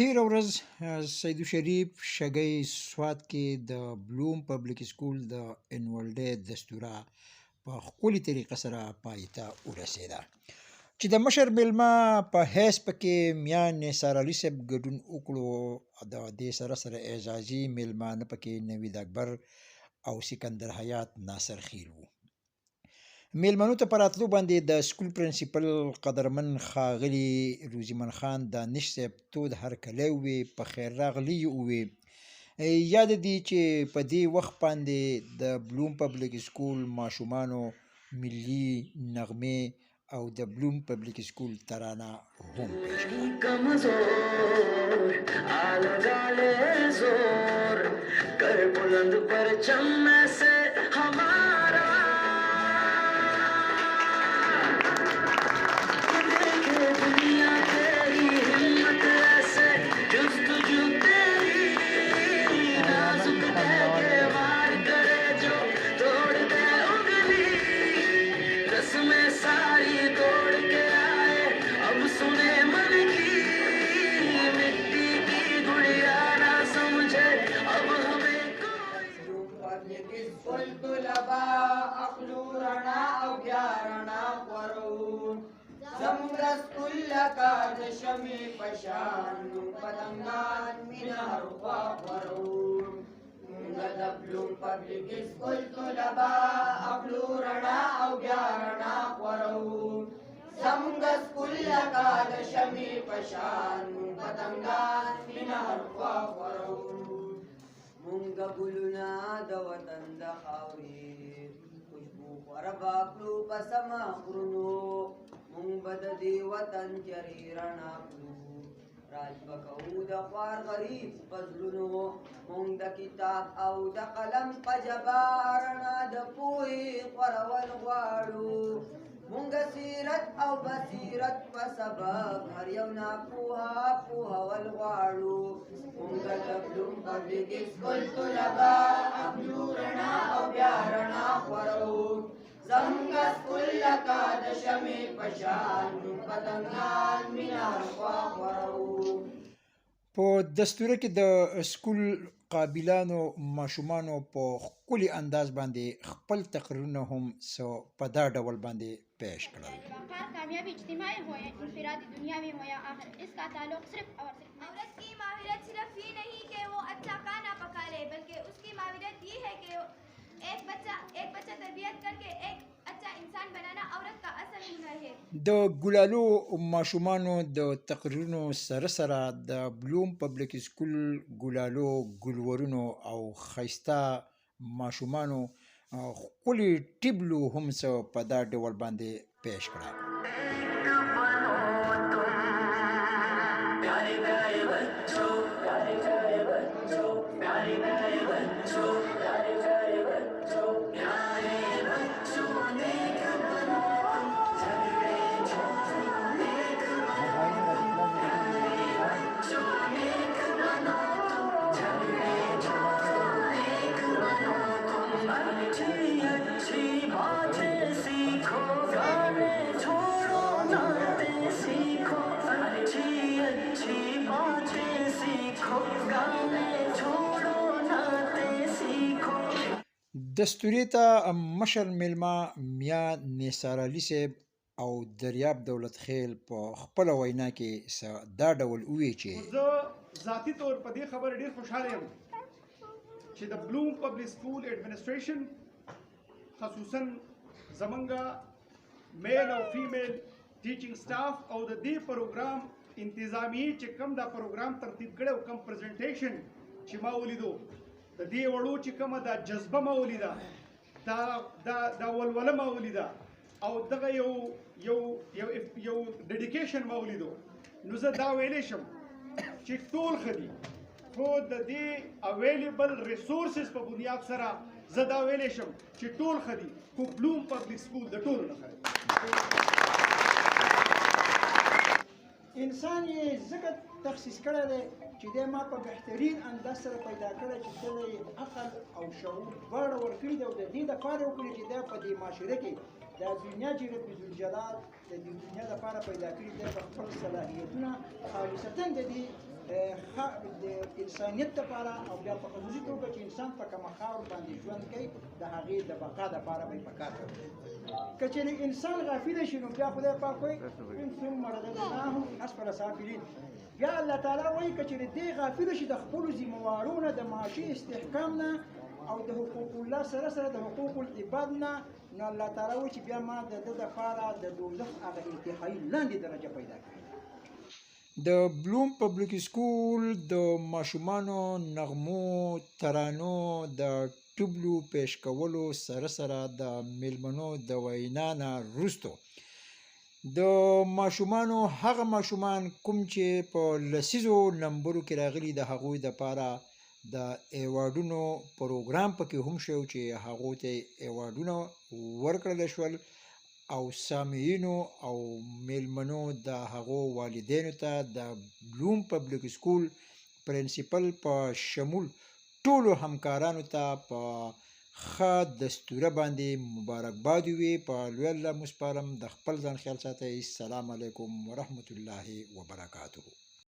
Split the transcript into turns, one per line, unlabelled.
تېره ورځ سیدالشریف شګۍ سوات کې د بلوم پبلک سکول د انول ډے دستوره په ښکلې طریقه سره پای ته ورسېده چې د مشر میلمه په حیث پکې میا نثار علي صاحب ګډون وکړو. د دې سره سره اعزازي میلمانه پکې نوید اکبر او سکندر حیات ناصر خیل وو. میلمنو ته په راتلو باندې د سکول پرنسپل قدرمن ښاغلي روزیمن خان دانش صاحب تود هرکلی ووې، په خیر راغلي ووې. یاد دي چې په دې وخت باندې د بلوم پبلک سکول ماشومانو ملي نغمې او د بلوم پبلک سکول ترانه هم پیش
شمی پشان پتنگان مینار خواخورو مونگا د بلوم پبلک سکول طلبا اخلو رڼا او بیا رڼا خورو زمونږ سکول لکه د شمی پشان پتنگان مینار خواخورو مونږ ګلونه د وطن د خاورې خوشبو خوره به کړو په سمه غرونو مونږ به د دې وطن جرې رڼا کړو راج به کوو د خوار غریب په زړونو مونږ د کتاب او د قلم په ژبه رڼا د پوهې خورول غواړو مونږ سیرت او بصیرت په سبب هر یو ناپوهه پوهول غواړو مونږ د بلوم پبلک سکول طلبا اخلو رڼا او بیا رڼا خورو زمونږ سکول لکه د شمې په شان پتنګان مینار خواخورو.
په دستوره کې د سکول قابلانو ماشومانو په ښکلي انداز باندې خپل تقریرونه هم په دا ډول باندې پیش کړل.
کامیابی اجتماعی ہو یا انفرادی دنیاوی ہو یا آخر اس کا تعلق صرف عورت کی ماہرت صرف یہ نہیں کہ وہ اچھا کھانا پکا لے بلکہ اس کی ماہرت یہ ہے کہ ایک بچہ تربیت کر کے ایک اچھا انسان بنانا عورت کا اصل ہنر ہے. د
ګلالو ماشومانو د تقریرونو سره سره د بلوم پبلک سکول ګلالو ګلورونو او ښایسته ماشومانو ښکلي ټیبلو هم څه په دا ډول باندې پیش کړه. دستورې ته مشر میلمه میا نثار علي صاحب او دریاب دولت خیل په خپله وینا کې دا ډول وویل چې
زه ذاتي طور په دې خبره ډېر خوشحاله یم چې د بلوم پبلک سکول ایڈمنسټریشن خصوصا زمونږ میل او فیمیل ټیچنګ سټاف او د دې پروګرام انتظامی چې کوم دا پروګرام ترتیب کړی او کوم پریزنټیشن چې ما ولیدو د دې وړو چې کومه دا جذبه ما ولیده دا ولوله ما ولیده او دغه یو ډیډیکیشن ما ولیدو نو زه دا ویلی شم چې ټول ښه دي خو د دې اویلیبل ریسورسز په بنیاد سره زه دا ویلی شم چې ټول ښه دي خو بلوم پبلک سکول د ټولو نه ښه دی.
انسان یې ځکه تخصیص کړی دی چې دی ما په بهترین انداز سره پیدا کړی چې ته یې عقل او شعور دواړه ورکړي دي او د دې دپاره وکړي چې دی په دې معاشره کې د دنیا چې رب ذوالجلال د دې دنیا دپاره پیدا کړي دی په خپل صلاحیتونه خالصتا د دې د انسانیت لپاره او بیا په خصوصي توګه چې انسان په کومه خاور باندې ژوند کوي د هغې د بقا دپاره به یې په کار کوي که چېرې انسان غافله شي نو بیا خدای پاک وایي ثم رددناهم اسفل سافلین بیا الله تعالی وایي که چېرې دې غافله شي د خپلو ذمهوارو نه د معاشي استحکام نه او د حقوق الله سره سره د حقوق العباد نه نو الله تعالی وایي چې بیا ما د ده دپاره د دوزخ هغه انتهایي لاندې درجه پیدا کړې
د بلوم پبلک سکول د ماشومانو نغمو ترانو د ټبلو پیش کولو سره سره د میلمنو د وینا نه وروستو د ماشومانو هغه ماشومان کوم چې په لسیزو نمبرو کې راغلي د هغوی دپاره د ایوارډونو پروګرام پکې هم شو چې هغو ته ایوارډونه ورکړل شول او سامعینو او میلمنو د هغو والدینو ته د بلوم پبلک سکول پرنسپل په شمول ټولو همکارانو ته په ښه دستوره باندې مبارکباد وي په لوی الله مسپارم د خپل ځان خیال ساتئ. السلام علیکم ورحمة الله وبرکاته.